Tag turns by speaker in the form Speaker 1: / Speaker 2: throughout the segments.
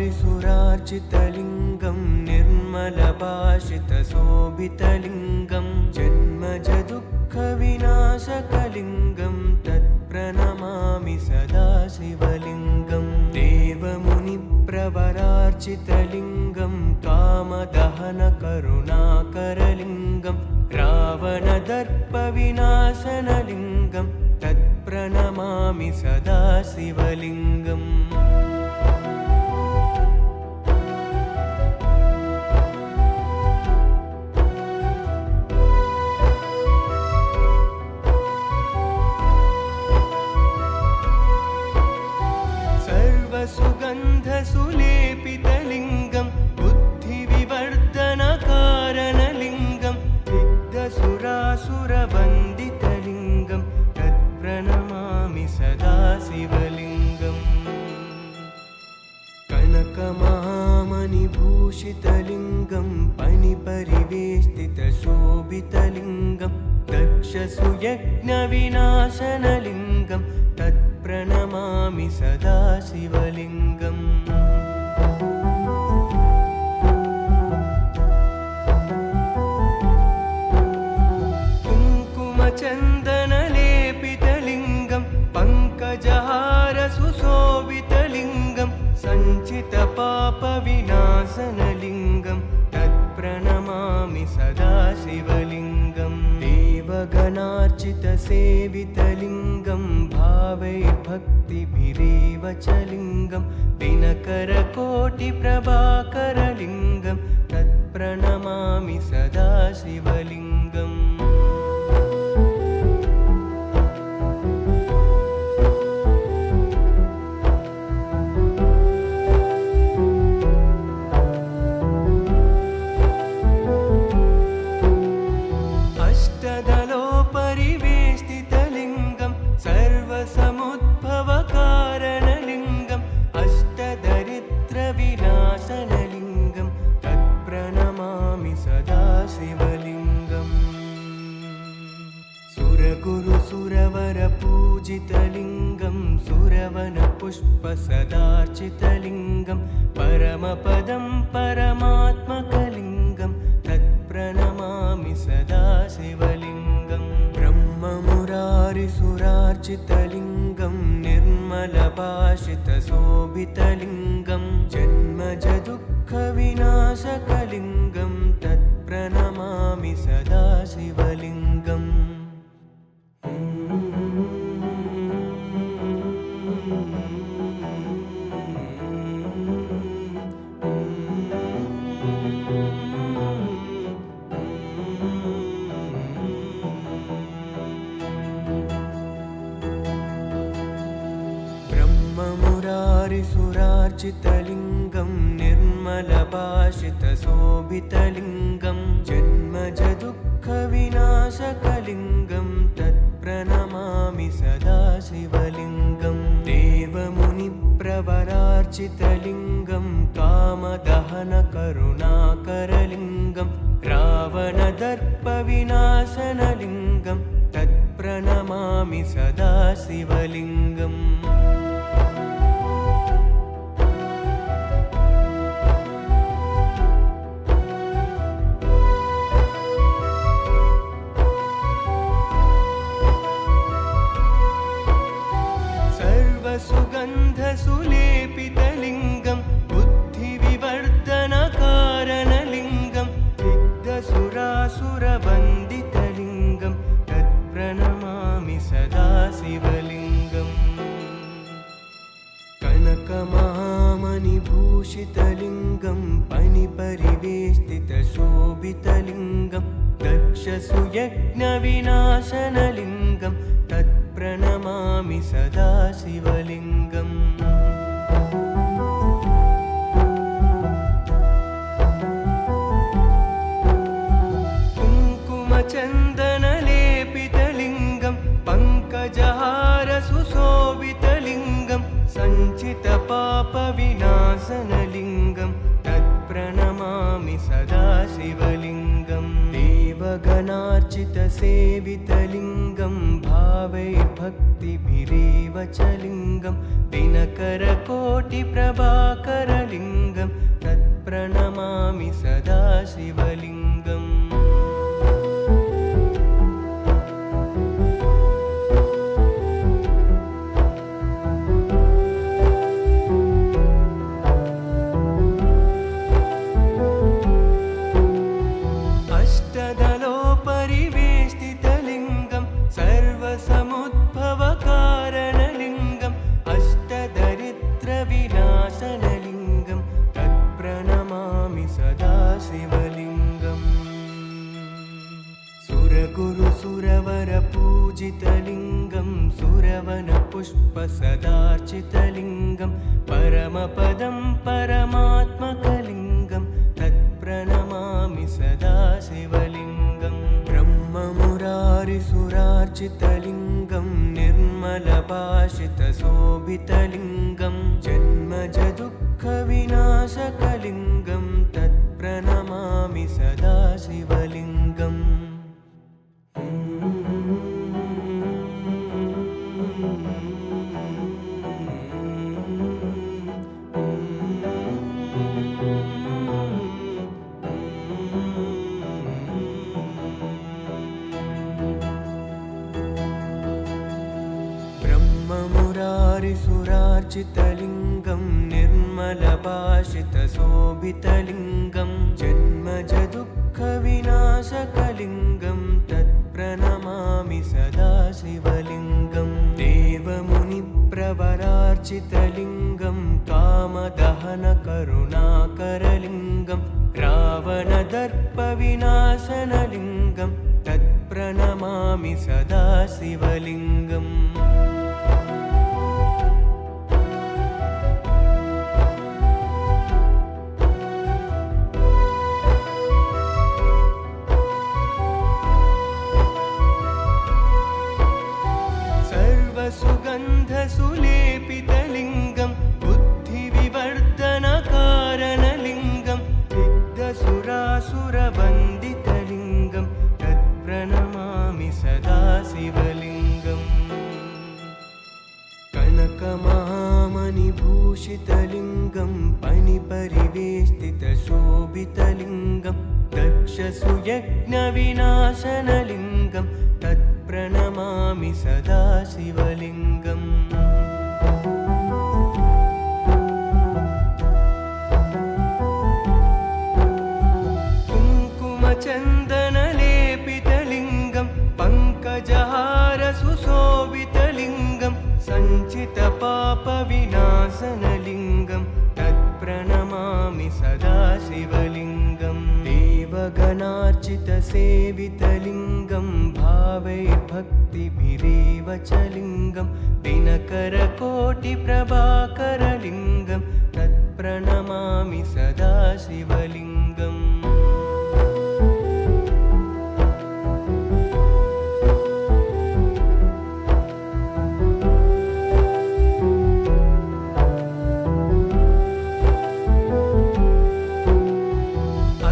Speaker 1: ब्रह्ममुरारिसुरार्चितलिङ्गं निर्मलभाषितशोभितलिङ्गं जन्मजदुःखविनाशकलिङ्गं तत्प्रणमामि सदा शिवलिङ्गं देवमुनिप्रवरार्चितलिङ्गं कामदहनकरुणाकरलिङ्गं रावणदर्पविनाशनलिङ्गं तत्प्रणमामि सदा शिवलिङ्गम् सर्वसुगन्धसुलेपितलिङ्गं बुद्धिविवर्धनकारणलिङ्गं सिद्धसुरासुरवन्दितलिङ्गं तत्प्रणमामि सदा शिवलिङ्गम् कनकमहामणिभूषितलिङ्गं फणिपरिवेष्टितशोभितलिङ्गं दक्षसुयज्ञविनाशनलिङ्गं तत्प्रणमामि सदा शिवलिङ्गम् कुङ्कुमचन्दनलेपितलिङ्गं पङ्कजहारसुशोभितलिङ्गं सञ्चितपापविनाशनलिङ्गं तत्प्रणमामि सदा शिवलिङ्गम् देवगणार्चितसेवितलिङ्गं भावैर्भक्तिभिरेव च लिङ्गं दिनकरकोटिप्रभाकरलिङ्गं तत्प्रणमामि सदा शिवलिङ्गम् अष्टदलोपरिवेष्टितलिङ्गं सर्वसमुद्भवकारणलिङ्गम् अष्टदरिद्रविनाशनलिङ्गं तत्प्रणमामि सदा शिवलिङ्गम् सुरगुरुसुरवरपूजितलिङ्गं सुरवनपुष्पसदार्चितलिङ्गं परमपदं परमात्मकलिङ्गं तत्प्रणमामि सदा शिवलिङ्गम् ब्रह्ममुरारिसुरार्चितलिङ्गं निर्मलभाषितशोभितलिङ्गं जन्मजदुःखविनाशकलिङ्गं तत्प्रणमामि सदा शिवलिङ्गम् ब्रह्ममुरारिसुरार्चितलिङ्गं निर्मलभाषितशोभितलिङ्गं जन्मजदुःखविनाशकलिङ्गं तत्प्रणमामि सदा शिवलिङ्गं देवमुनिप्रवरार्चितलिङ्गं कामदहनकरुणाकरलिङ्गं रावणदर्पविनाशनलिङ्गं तत्प्रणमामि सदा शिवलिङ्गम् सर्वसुगन्धसुलेपितलिङ्गं बुद्धिविवर्धनकारणलिङ्गं सिद्धसुरासुरवन्दितलिङ्गं तत्प्रणमामि सदा शिवलिङ्गम् कनकमहामणिभूषितलिङ्गं फणिपरिवेष्टितशोभितलिङ्गं दक्षसुयज्ञविनाशनलिङ्गं तत्प्रणमामि सदा शिवलिङ्गम् कुङ्कुमचन्दनलेपितलिङ्गं पङ्कजहारसुशोभितलिङ्गं सञ्चितपापविनाशनलिङ्गं तत्प्रणमामि सदा शिवलिङ्गं देवगणार्चितसेवितलिङ्गं भावैर्भक्तिभिरेव भावैर्भक्तिभिरेव च लिङ्गं दिनकरकोटिप्रभाकरलिङ्गं तत्प्रणमामि सदा शिवलिङ्गम्। अष्टदलोपरिवेष्टितलिङ्गं सर्वसमुद्भवकारणलिङ्गम् अष्टदरिद्रविनाशनलिङ्गं तत्प्रणमामि सदा शिवलिङ्गम्। सुरगुरुसुरवरपूजितलिङ्गं सुरवनपुष्पसदार्चितलिङ्गं परमपदं परमात्मकलिङ्गं तत्प्रणमामि सदा शिवलिङ्गम्। ब्रह्ममुरारिसुरार्चितलिङ्गं निर्मलभाषितशोभितलिङ्गं जन्मजदुःखविनाशकलिङ्गं तत्प्रणमामि सदा शिवलिङ्गम्। ब्रह्ममुरारिसुरार्चितलिङ्गं निर्मलभाषितशोभितलिङ्गं जन्मजदुःखविनाशकलिङ्गं तत्प्रणमामि सदा शिवलिङ्गम्। देवमुनिप्रवरार्चितलिङ्गं कामदहनकरुणाकरलिङ्गं रावणदर्पविनाशनलिङ्गं तत्प्रणमामि सदा शिवलिङ्गम्। सर्वसुगन्धसुलेपितलिङ्गं बुद्धिविवर्धनकारणलिङ्गं सिद्धसुरासुरवन्दितलिङ्गं तत्प्रणमामि सदा शिवलिङ्गम्। कनकमहामणिभूषितलिङ्गं पणिपरिवेष्टितशोभितलिङ्गं दक्षसुयज्ञविनाशनलिङ्गं तत्प्रणमामि सदा शिवलिङ्गम्। कुङ्कुमचन्दनलेपितलिङ्गं पङ्कजहारसुशोभितलिङ्गं सञ्चितपापविनाशनलिङ्गं तत्प्रणमामि सदा शिवलिङ्गम्। देवगणार्चितसेवितलिङ्गं भावैर्भक्तिभिरेव च लिङ्गं दिनकरकोटिप्रभाकरलिङ्गं तत्प्रणमामि सदा शिवलिङ्गम्।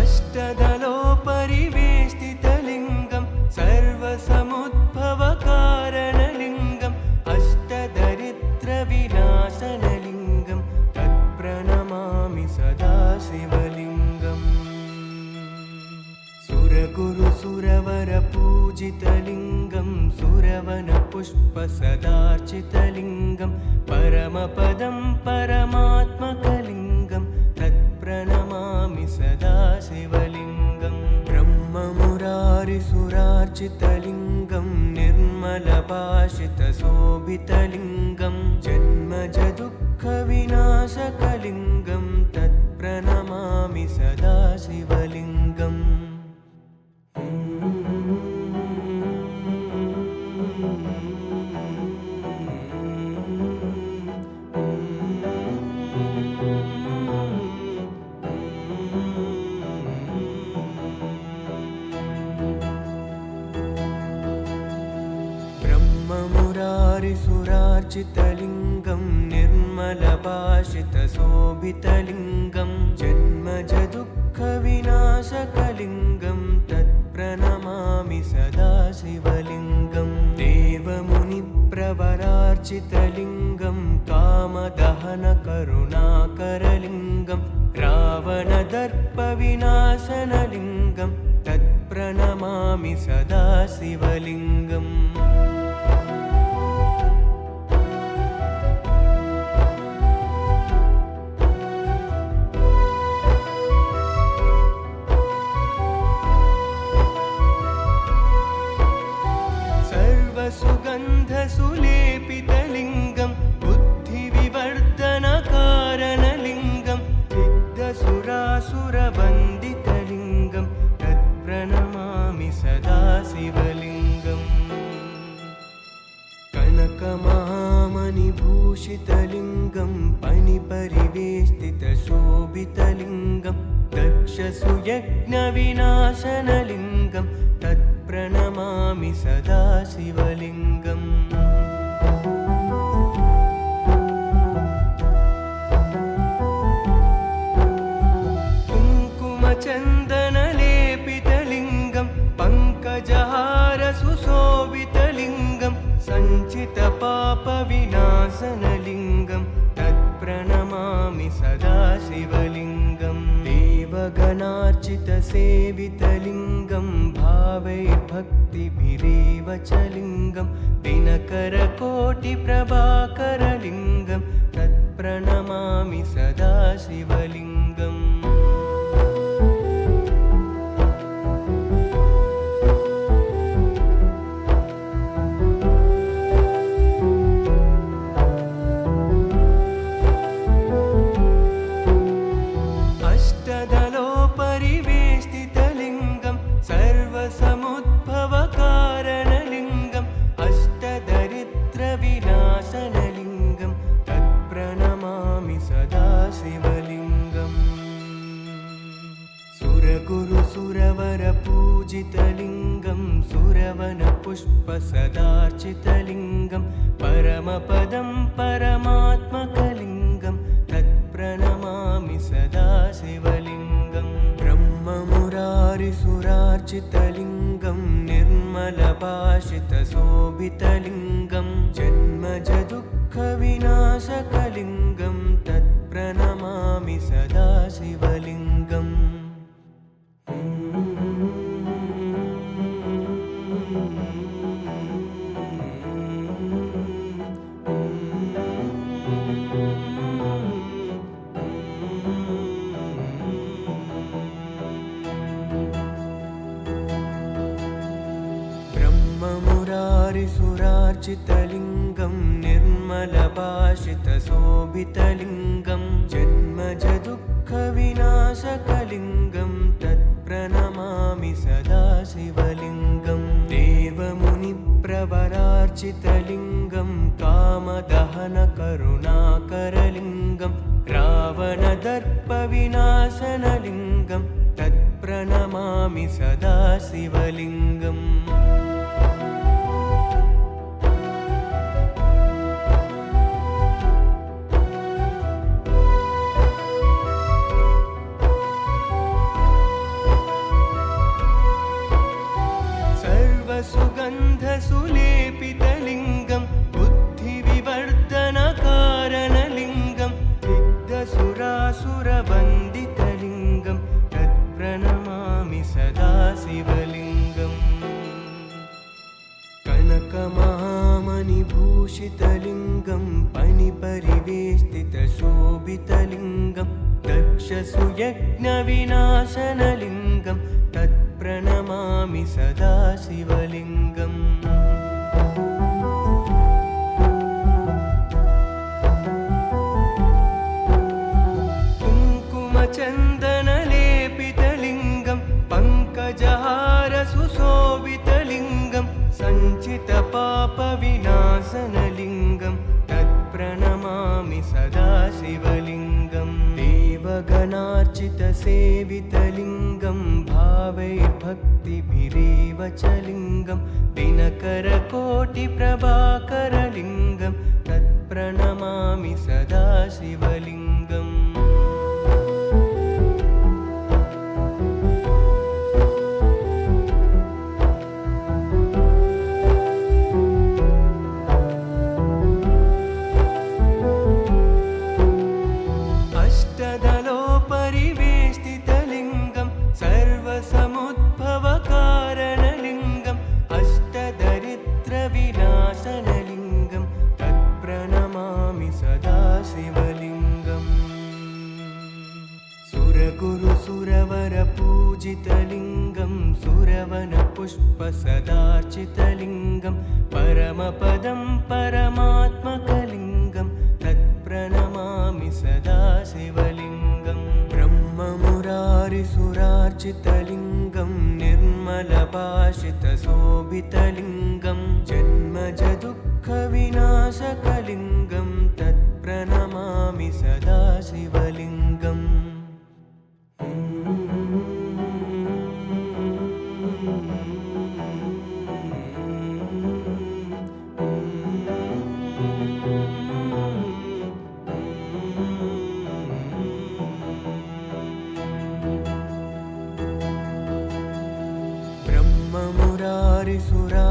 Speaker 1: अष्टदलोपरिवेष्टितलिङ्गं सर्वसमुद्भवकारणलिङ्गम् अष्टदरिद्रविनाशनलिङ्गं तत्प्रणमामि सदा शिवलिङ्गम्। सुरगुरुसुरवरपूजितलिङ्गं सुरवनपुष्पसदार्चितलिङ्गं परमपदं परमात्मकलिङ्गं तत्प्रणमामि सदा शिवलिङ्गम्। ब्रह्ममुरारिसुरार्चितलिङ्गं निर्मलभाषितशोभितलिङ्गं जन्मजदुःखविनाशकलिङ्गं तत्प्रणमामि सदा शिवलिङ्गम्। ब्रह्ममुरारिसुरार्चितलिङ्गं निर्मलभाषितशोभितलिङ्गं जन्मजदुःखविनाशकलिङ्गं तत्प्रणमामि सदा शिवलिङ्गम्। देवमुनिप्र सेवितलिङ्गं कामदहनकरुणाकरलिङ्गं रावणदर्पविनाशनलिङ्गं तत्प्रणमामि सदा शिवलिङ्गम् सुगन्धसुलेपितलिङ्गं बुद्धिविवर्धनकारणलिङ्गं सिद्धसुरासुरवन्दितलिङ्गं तत्प्रणमामि सदा शिवलिङ्गम् कनकमहामणिभूषितलिङ्गं पणिपरिवेष्टितशोभितलिङ्गं दक्षसुयज्ञविनाशनलिङ्गं तत्प्रणमामि सदा शिवलिङ्गम् कुङ्कुमचन्दनलेपितलिङ्गं पङ्कजहारसुशोभितलिङ्गं सञ्चितपापविनाशनलिङ्गं तत्प्रणमामि सदा शिवलिङ्गम् देवगणार्चितसेवितलिङ्गं भावैर्भक्तिभिरेव च लिङ्गं दिनकरकोटिप्रभाकरलिङ्गं तत्प्रणमामि सदा शिवलिङ्गम् अष्टदलोपरिवेष्टितलिङ्गं सर्वसमुद्भवकारणलिङ्गं अष्टदरिद्रविनाशनलिङ्गं तत्प्रणमामि सदा शिवलिङ्गम् सुरगुरुसुरवरपूजितलिङ्गं सुरवनपुष्पसदार्चितलिङ्गं परमपदं परमात्मकलिङ्गं तत्प्रणमामि सदा शिवलिङ्गम् ब्रह्ममुरारिसुरार्चितलिङ्गं निर्मलभाषितशोभितलिङ्गं जन्मजदुःखविनाशकलिङ्गं तत्प्रणमामि सदा शिवलिङ्गम् ब्रह्ममुरारिसुरार्चितलिङ्गं निर्मलभाषितशोभितलिङ्गं जन्मजदुःखविनाशकलिङ्गं तत्प्रणमामि सदा शिवलिङ्गम् देवमुनिप्रवरार्चितलिङ्गं कामदहनकरुणाकरलिङ्गं रावणदर्पविनाशनलिङ्गं तत्प्रणमामि सदा शिवलिङ्गम् सुगन्धसुलेपितलिङ्गं बुद्धिविवर्धनकारणलिङ्गं सिद्धसुरासुरवन्दितलिङ्गं तत्प्रणमामि सदा शिवलिङ्गम् कनकमहामणिभूषितलिङ्गं पणिपरिवेष्टितशोभितलिङ्गं दक्षसुयज्ञविनाशनलिङ्गं तत्प्रणमामि सदा शिवलिङ्गम् कुङ्कुमचन्दनलेपितलिङ्गं पङ्कजहारसुशोभितलिङ्गं सञ्चितपापविनाशनलिङ्गं तत्प्रणमामि सदा शिवलिङ्गम् देवगणार्चितसेवितलिङ्गं भावैर्भक्तिभिरेव च लिङ्गं दिनकरकोटिप्रभाकरलिङ्गं तत्प्रणमामि सदा शिवलिङ्गम् पुष्पसदार्चितलिङ्गं परमपदं परमात्मकलिङ्गं तत्प्रणमामि सदा शिवलिङ्गं ब्रह्ममुरारिसुरार्चितलिङ्गं निर्मलभाषितशोभितलिङ्गं जन्मजदुःखविनाशकलिङ्गं तत्प्रणमामि सदा शिवलिङ्गम्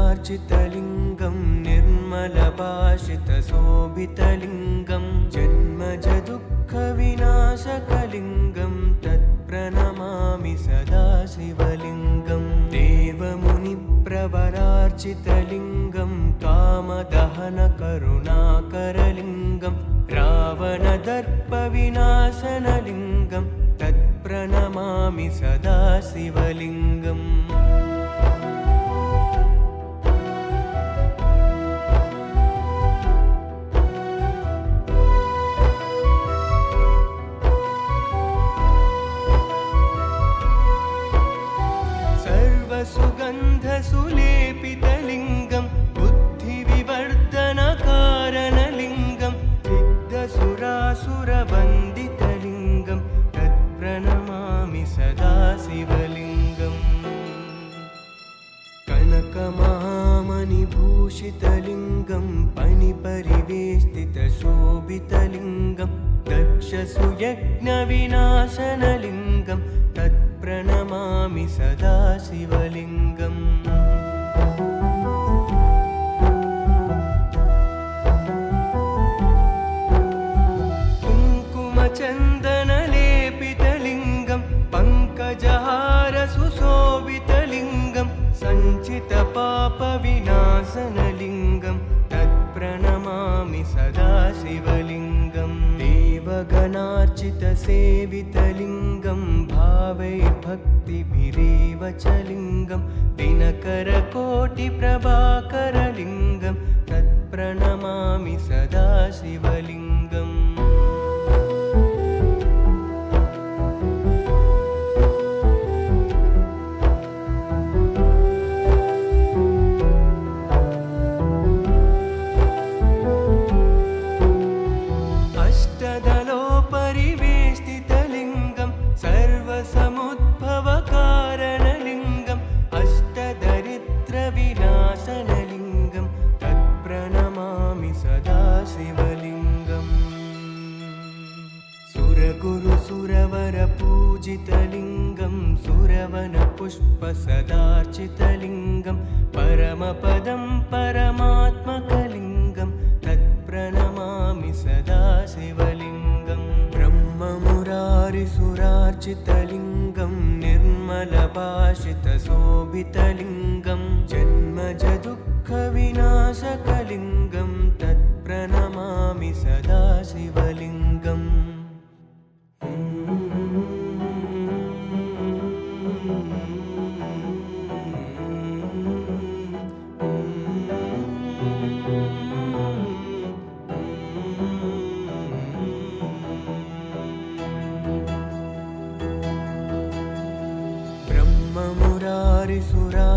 Speaker 1: ब्रह्ममुरारिसुरार्चितलिङ्गं निर्मलभाषितशोभितलिङ्गं जन्मजदुःखविनाशकलिङ्गं तत्प्रणमामि सदा शिवलिङ्गं देवमुनिप्रवरार्चितलिङ्गं कामदहनकरुणाकरलिङ्गं रावणदर्पविनाशनलिङ्गं तत्प्रणमामि सदा शिवलिङ्गम् सर्वसुगन्धसुलेपितलिङ्गं बुद्धिविवर्धनकारणलिङ्गं सिद्धसुरासुरवन्दितलिङ्गं तत्प्रणमामि सदा शिवलिङ्गम् कनकमहामणिभूषितलिङ्गं फणिपरिवेष्टितशोभितलिङ्गं दक्षसुयज्ञविनाशनलिङ्गं तत्प्रणमामि सदा शिवलिङ्गम् कुङ्कुमचन्दनलेपितलिङ्गं पङ्कजहारसुशोभितलिङ्गं सञ्चितपापविनाशनलिङ्गं तत्प्रणमामि सदा शिवलिङ्गम् देवगणार्चितसेवितलिङ्गं भावैर्भक्तिभिरेव च लिङ्गं दिनकरकोटिप्रभाकरलिङ्गं तत्प्रणमामि सदा शिवलिङ्गम् अष्टदलोपरिवेष्टितलिङ्गं सर्वसमुद्भवकारणलिङ्गम् अष्टदरिद्रविनाशनलिङ्गं तत्प्रणमामि सदा शिवलिङ्गम् सुरगुरुसुरवरपूजितलिङ्गं सुरवनपुष्पसदार्चितलिङ्गं परमपदं परमात्मकलिङ्गं तत्प्रणमामि सदा शिवलिङ्गं ब्रह्ममुरारिसुरार्चितलिङ्गं निर्मलभाषितशोभितलिङ्गं जन्मजदुःखविनाशकलिङ्गं तत्प्रणमामि सदा शिवलिङ्गम्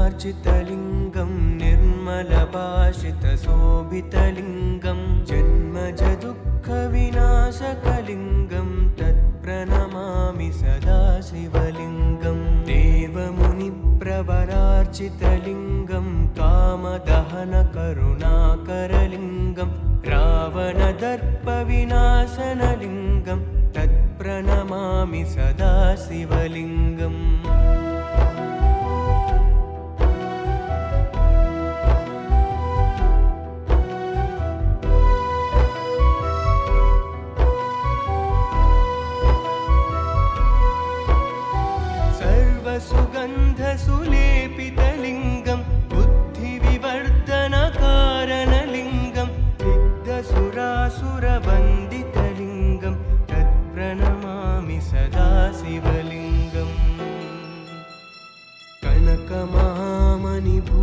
Speaker 1: ब्रह्ममुरारिसुरार्चितलिङ्गं निर्मलभाषितशोभितलिङ्गं जन्मजदुःखविनाशकलिङ्गं तत्प्रणमामि सदा शिवलिङ्गं देवमुनिप्रवरार्चितलिङ्गं कामदहनकरुणाकरलिङ्गं रावणदर्पविनाशनलिङ्गं तत्प्रणमामि सदा शिवलिङ्गम् सर्वसुगन्धसुलेपितलिङ्गं बुद्धिविवर्धनकारणलिङ्गं सिद्धसुरासुरवन्दितलिङ्गं तत्प्रणमामि सदा शिवलिङ्गम् कनकमहामणिभूषितलिङ्गं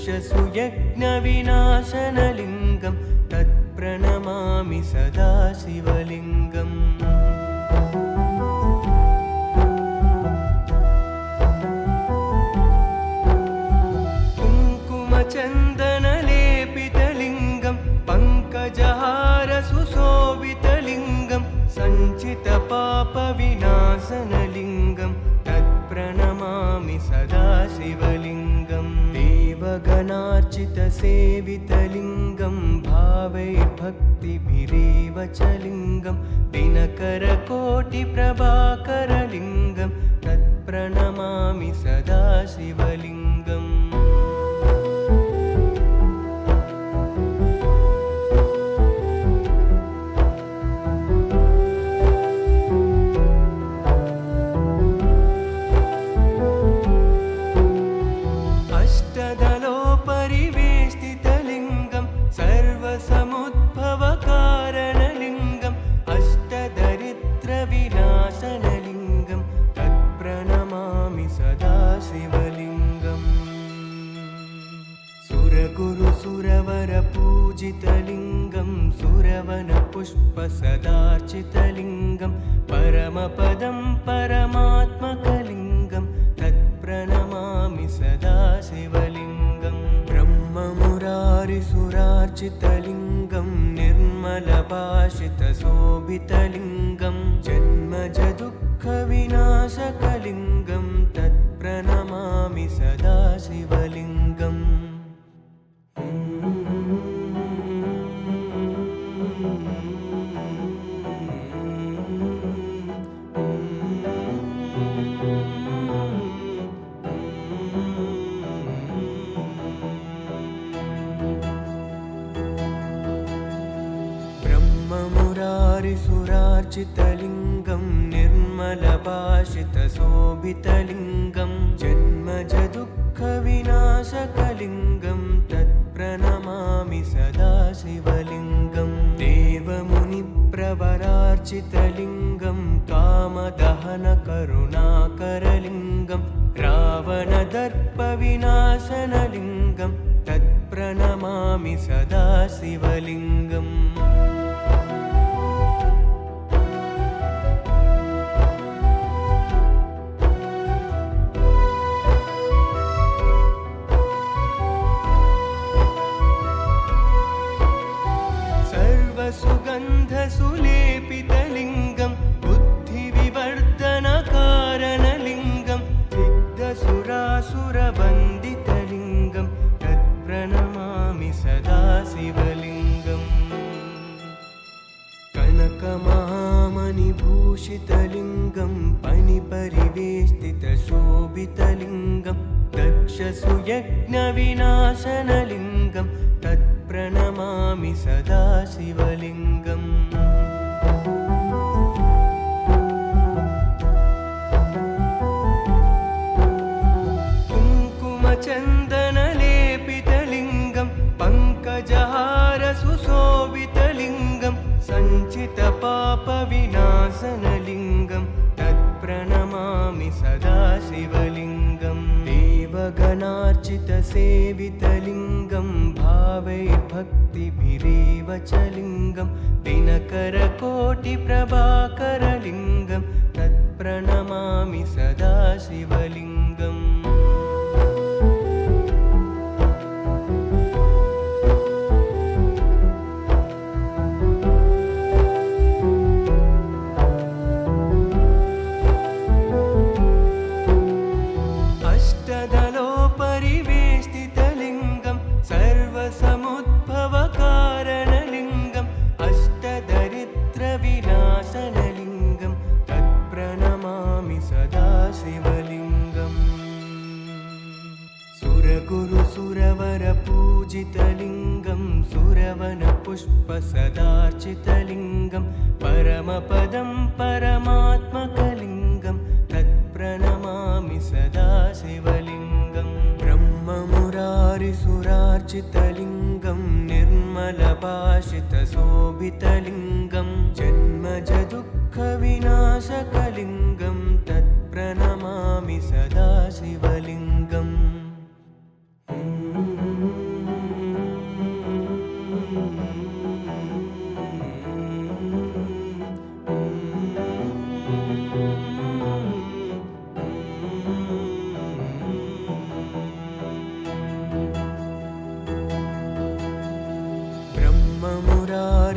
Speaker 1: दक्षसुयज्ञविनाशनलिङ्गं तत्प्रणमामि सदा शिवलिङ्गम् कुङ्कुमचन्दनलेपितलिङ्गं पङ्कजहारसुशोभितलिङ्गं सञ्चितपापविनाशनलिङ्गं तत्प्रणमामि सदा शिवलिङ्गं देवगणार्चितसेवितलिङ्गं भावैर्भक्तिभिरेव च लिङ्गं दिनकरकोटिप्रभाकरलिङ्गं तत्प्रणमामि सदा शिवलिङ्गम् अष्टदलोपरिवेष्टितलिङ्गं सर्वसमुद्भवकारणलिङ्गम् अष्टदरिद्रविनाशनलिङ्गं तत्प्रणमामि सदा शिवलिङ्गम् सुरगुरुसुरवरपूजितलिङ्गं सुरवनपुष्पसदार्चितलिङ्गं परमपदं परमात्मकलिङ्गं तत्प्रणमामि सदा शिवलिङ्गं ब्रह्ममुरारिसुरार्चितलिङ्गं निर्मलभाषितशोभितलिङ्गं जन्मजदुःखविनाशकलिङ्गं तत्प्रणमामि सदा शिवलिङ्गम् ब्रह्ममुरारिसुरार्चितलिङ्गं निर्मलभाषितशोभितलिङ्गं जन्मजदुःखविनाशकलिङ्गं तत्प्रणमामि सदा शिवलिङ्गं देवमुनिप्रवरार्चितलिङ्गं कामदहनकरुणाकरलिङ्गं रावणदर्पविनाशनलिङ्गं तत्प्रणमामि सदा शिवलिङ्गम् सर्वसुगन्धसुलेपितलिङ्गं बुद्धिविवर्धनकारणलिङ्गं सिद्धसुरासुरवन्दितलिङ्गं तत्प्रणमामि सदा शिवलिङ्गम् कनकमहामणिभूषितलिङ्गं पणिपरिवेष्टितशोभितलिङ्गं दक्षसुयज्ञविनाशनलिङ्गं तत्प्रणमामि सदा शिवलिङ्गम् कुङ्कुमचन्दनलेपितलिङ्गं पङ्कजहारसुशोभितलिङ्गं सञ्चितपापविनाशनलिङ्गं तत्प्रणमामि सदा शिवलिङ्गं देवगणार्चितसेवितलिङ्गं भावैर्भक्तिभिरेव च लिङ्गं दिनकरकोटिप्रभाकरलिङ्गं तत्प्रणमामि सदा शिवलिङ्गम् अष्टदलोपरिवेष्टितलिङ्गं सर्वसमुद्भवकारणलिङ्गम् अष्टदरिद्रविनाशनलिङ्गं तत्प्रणमामि सदा शिवलिङ्गम् सुरगुरुसुरवरपूजितलिङ्गं सुरवनपुष्पसदार्चितलिङ्गं परमपदं परमात्मकलिङ्गं तत्प्रणमामि सदा शिवलिङ्गं ब्रह्ममुरारिसुरार्चितलिङ्गं निर्मलभाषितशोभितलिङ्गं जन्मजदुःखविनाशकलिङ्गं तत्प्रणमामि सदा शिवलिङ्गम्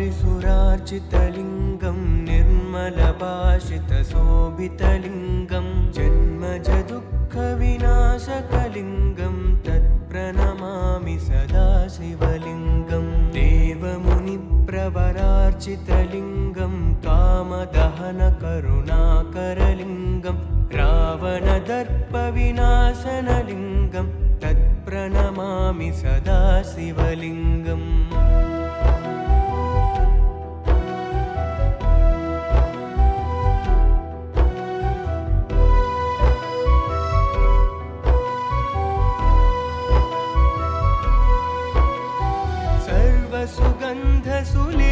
Speaker 1: ब्रह्ममुरारिसुरार्चितलिङ्गं निर्मलभाषितशोभितलिङ्गं जन्मजदुःखविनाशकलिङ्गं तत्प्रणमामि सदा शिवलिङ्गं देवमुनिप्रवरार्चितलिङ्गं कामदहनकरुणाकरलिङ्गं रावणदर्पविनाशनलिङ्गं तत्प्रणमामि सदा शिवलिङ्गम्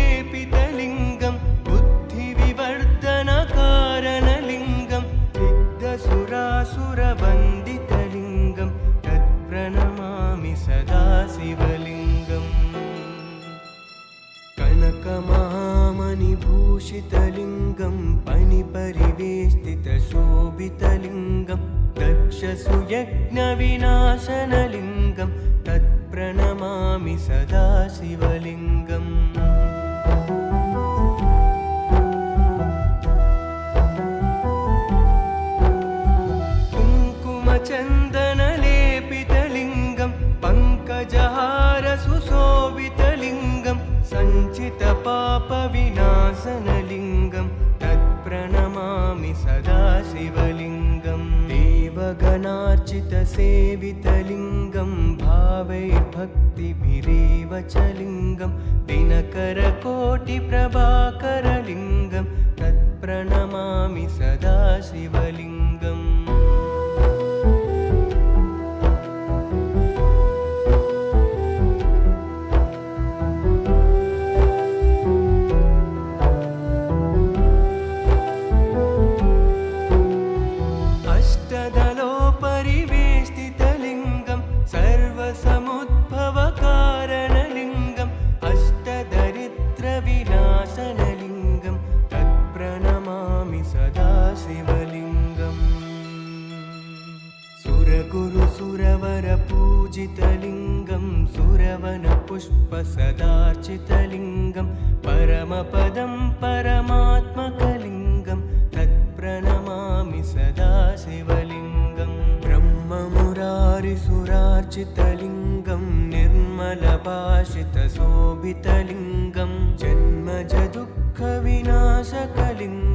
Speaker 1: सर्वसुगन्धसुलेपितलिङ्गं बुद्धिविवर्धनकारणलिङ्गं सिद्धसुरासुरवन्दितलिङ्गं तत्प्रणमामि सदा शिवलिङ्गम् कनकमहामणिभूषितलिङ्गं पणिपरिवेष्टितशोभितलिङ्गं दक्षसुयज्ञविनाशनलिङ्गं तत्प्रणमामि सदा शिवलिङ्गम् कुङ्कुमचन्दनलेपितलिङ्गं पङ्कजहारसुशोभितलिङ्गं सञ्चितपापविनाशनलिङ्गं तत्प्रणमामि सदा शिवलिङ्गम् देवगणार्चितसेवितलिङ्गं भावैर्भक्तिभिरेव च लिङ्गं दिनकरकोटिप्रभाकरलिङ्गं तत्प्रणमामि सदा शिवलिङ्गम् अष्टदलोपरिवेष्टितलिङ्गं सर्वसमुद्भवकारणलिङ्गं अष्टदरिद्रविनाशनलिङ्गं तत्प्रणमामि सदा शिवलिङ्गम् सुरगुरुसुरवरपूजितलिङ्गं सुरवनपुष्पसदार्चितलिङ्गं परमपदं परमात्मकलिङ्गं तत्प्रणमामि सदा शिवलिङ्गं ब्रह्ममुरारिसुरार्चितलिङ्गं निर्मलभाषितशोभितलिङ्गं जन्मजदुःखविनाशकलिङ्गं